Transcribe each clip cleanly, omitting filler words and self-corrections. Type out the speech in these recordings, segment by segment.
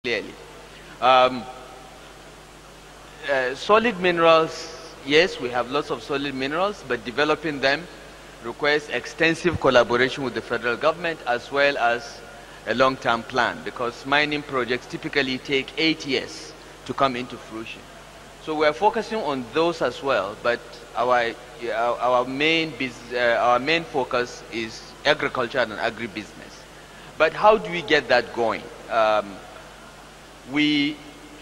clearly. Solid minerals, yes, we have lots of solid minerals, but developing them requires extensive collaboration with the federal government as well as a long-term plan, because mining projects typically take 8 years to come into fruition. So we are focusing on those as well, but our main focus is agriculture and agribusiness. But how do we get that going? We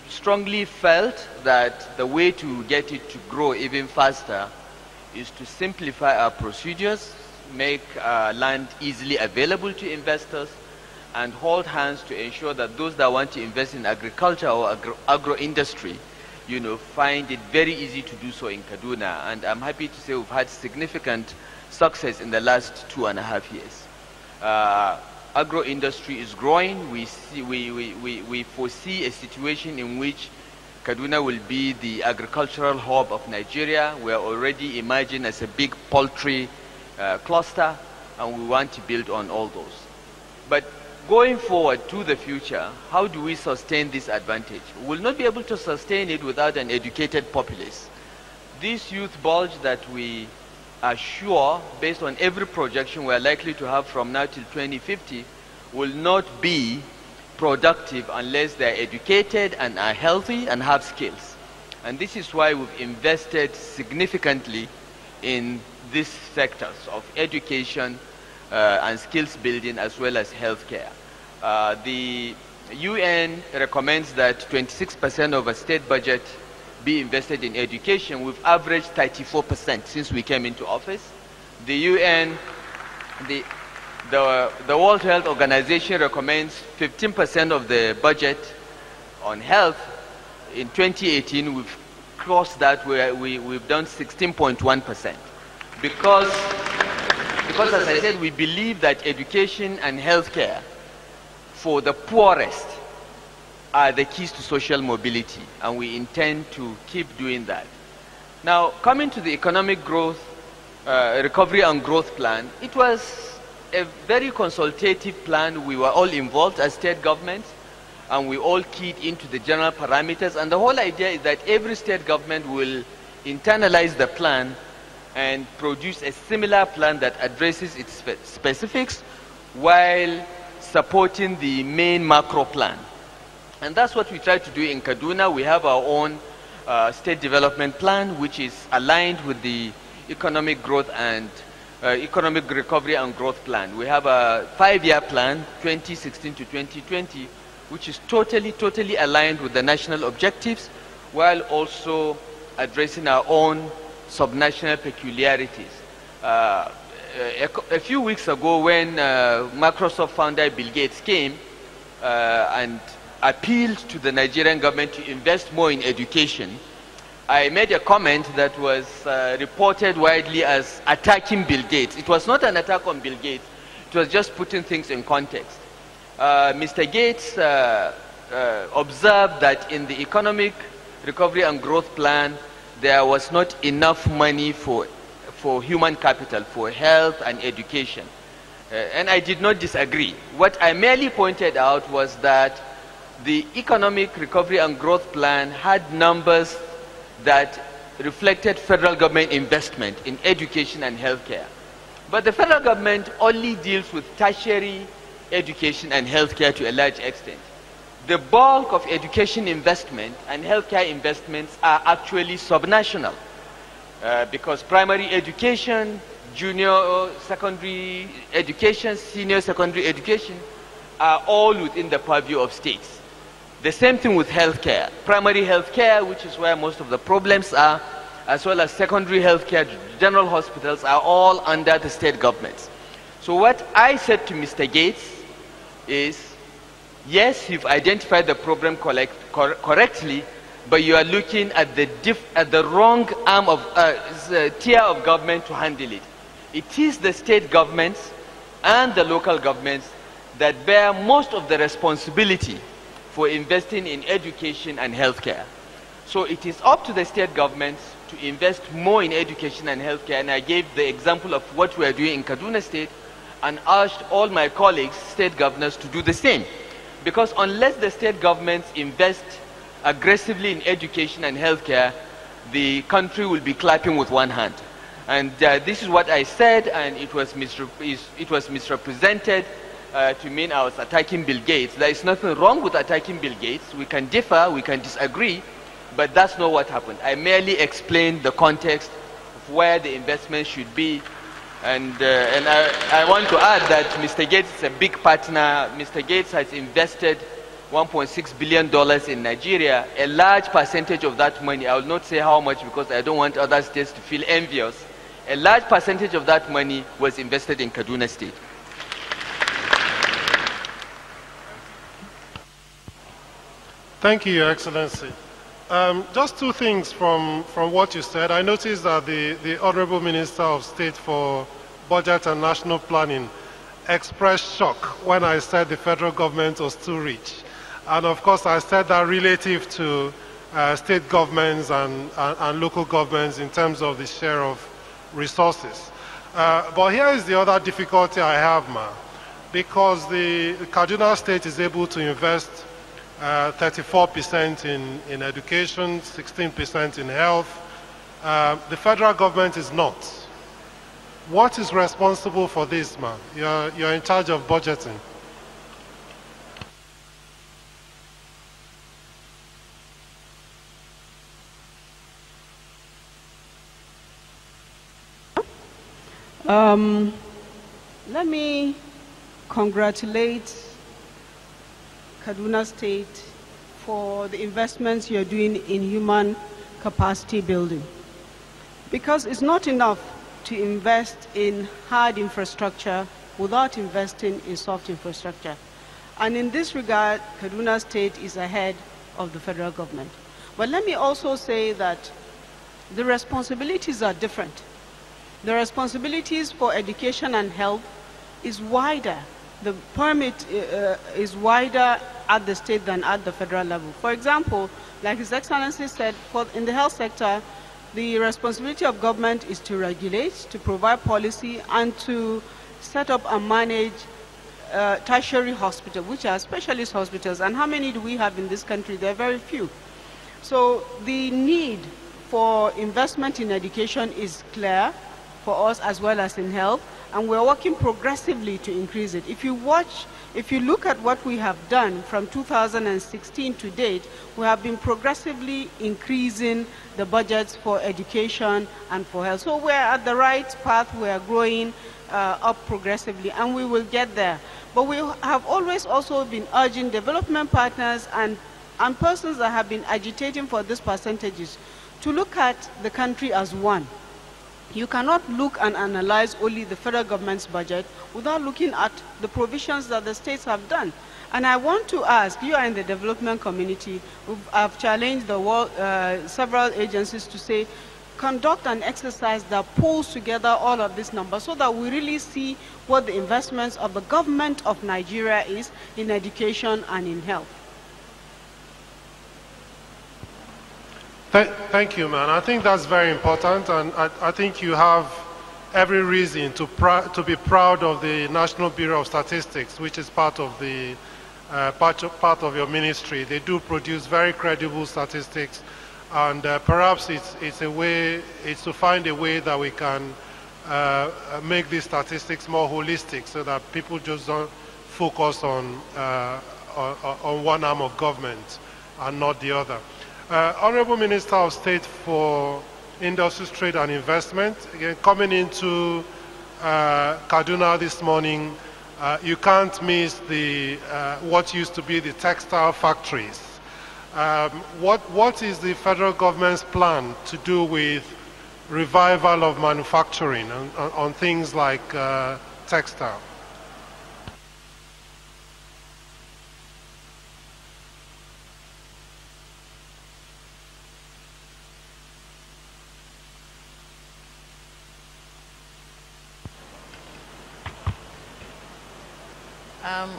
strongly felt that the way to get it to grow even faster is to simplify our procedures, make land easily available to investors, and hold hands to ensure that those that want to invest in agriculture or agro-industry, you know, find it very easy to do so in Kaduna. And I'm happy to say we've had significant success in the last 2.5 years. Agro-industry is growing. We foresee a situation in which Kaduna will be the agricultural hub of Nigeria. We are already emerging as a big poultry cluster, and we want to build on all those. But going forward to the future, how do we sustain this advantage? We will not be able to sustain it without an educated populace. This youth bulge that we are sure, based on every projection we are likely to have from now till 2050, will not be productive unless they are educated and are healthy and have skills. And this is why we've invested significantly in these sectors of education and skills building as well as healthcare. The UN recommends that 26% of a state budget be invested in education. We've averaged 34% since we came into office. The UN, the World Health Organization recommends 15% of the budget on health. In 2018, we've crossed that, where we've done 16.1%. Because as I said, we believe that education and healthcare for the poorest are the keys to social mobility, and we intend to keep doing that. Now, coming to the economic growth, recovery and growth plan, it was a very consultative plan. We were all involved as state governments, and we all keyed into the general parameters. And the whole idea is that every state government will internalize the plan and produce a similar plan that addresses its specifics while supporting the main macro plan. And that's what we try to do in Kaduna. We have our own state development plan, which is aligned with the economic growth and economic recovery and growth plan. We have a 5-year plan, 2016 to 2020, which is totally aligned with the national objectives, while also addressing our own subnational peculiarities. A few weeks ago, when Microsoft founder Bill Gates came and appealed to the Nigerian government to invest more in education, I made a comment that was reported widely as attacking Bill Gates. It was not an attack on Bill Gates. It was just putting things in context. Mr. Gates observed that in the economic recovery and growth plan, there was not enough money for human capital, for health and education. And I did not disagree. What I merely pointed out was that the economic recovery and growth plan had numbers that reflected federal government investment in education and healthcare. But the federal government only deals with tertiary education and healthcare to a large extent. The bulk of education investment and healthcare investments are actually subnational, because primary education, junior secondary education, senior secondary education are all within the purview of states. The same thing with healthcare. Primary healthcare, which is where most of the problems are, as well as secondary healthcare, general hospitals, are all under the state governments. So what I said to Mr. Gates is, yes, you've identified the problem correctly, but you are looking at the wrong arm of tier of government to handle it. It is the state governments and the local governments that bear most of the responsibility for investing in education and healthcare. So it is up to the state governments to invest more in education and healthcare, and I gave the example of what we are doing in Kaduna State and urged all my colleagues, state governors, to do the same. Because unless the state governments invest aggressively in education and healthcare, the country will be clapping with one hand. And this is what I said, and it was misrepresented to mean I was attacking Bill Gates. There is nothing wrong with attacking Bill Gates. We can differ, we can disagree, but that's not what happened. I merely explained the context of where the investment should be. And I want to add that Mr. Gates is a big partner. Mr. Gates has invested $1.6 billion in Nigeria. A large percentage of that money, I will not say how much because I don't want other states to feel envious. A large percentage of that money was invested in Kaduna State. Thank you, Your Excellency. Just two things from what you said. I noticed that the Honorable Minister of State for Budget and National Planning expressed shock when I said the federal government was too rich. And of course, I said that relative to state governments and local governments in terms of the share of resources. But here is the other difficulty I have, ma. Because the Kaduna State is able to invest 34% in education, 16% in health. The federal government is not. What is responsible for this, man? You're in charge of budgeting. Let me congratulate Kaduna State for the investments you're doing in human capacity building. Because it's not enough to invest in hard infrastructure without investing in soft infrastructure. And in this regard, Kaduna State is ahead of the federal government. But let me also say that the responsibilities are different. The responsibilities for education and health is wider. The permit is wider at the state than at the federal level. For example, like His Excellency said, in the health sector, the responsibility of government is to regulate, to provide policy, and to set up and manage tertiary hospitals, which are specialist hospitals. And how many do we have in this country? There are very few. So the need for investment in education is clear for us as well as in health, and we're working progressively to increase it. If you look at what we have done from 2016 to date, we have been progressively increasing the budgets for education and for health. So we're at the right path, we're growing up progressively, and we will get there. But we have always also been urging development partners and persons that have been agitating for these percentages to look at the country as one. You cannot look and analyze only the federal government's budget without looking at the provisions that the states have done. And I want to ask, you are in the development community, I've challenged the world, several agencies to say, conduct an exercise that pulls together all of these numbers so that we really see what the investments of the government of Nigeria is in education and in health. Thank you, man. I think that's very important, and I think you have every reason to be proud of the National Bureau of Statistics, which is part of the part of your ministry. They do produce very credible statistics, and perhaps it's to find a way that we can make these statistics more holistic, so that people just don't focus on one arm of government and not the other. Honorable Minister of State for Industries, Trade and Investment, again, coming into Kaduna this morning, you can't miss the what used to be the textile factories. What is the federal government's plan to do with revival of manufacturing on things like textile?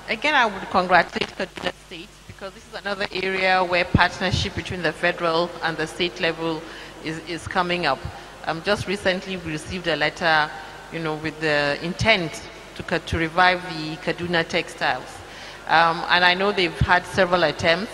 Again, I would congratulate Kaduna State, because this is another area where partnership between the federal and the state level is coming up. Just recently we received a letter, with the intent to revive the Kaduna textiles. And I know they've had several attempts.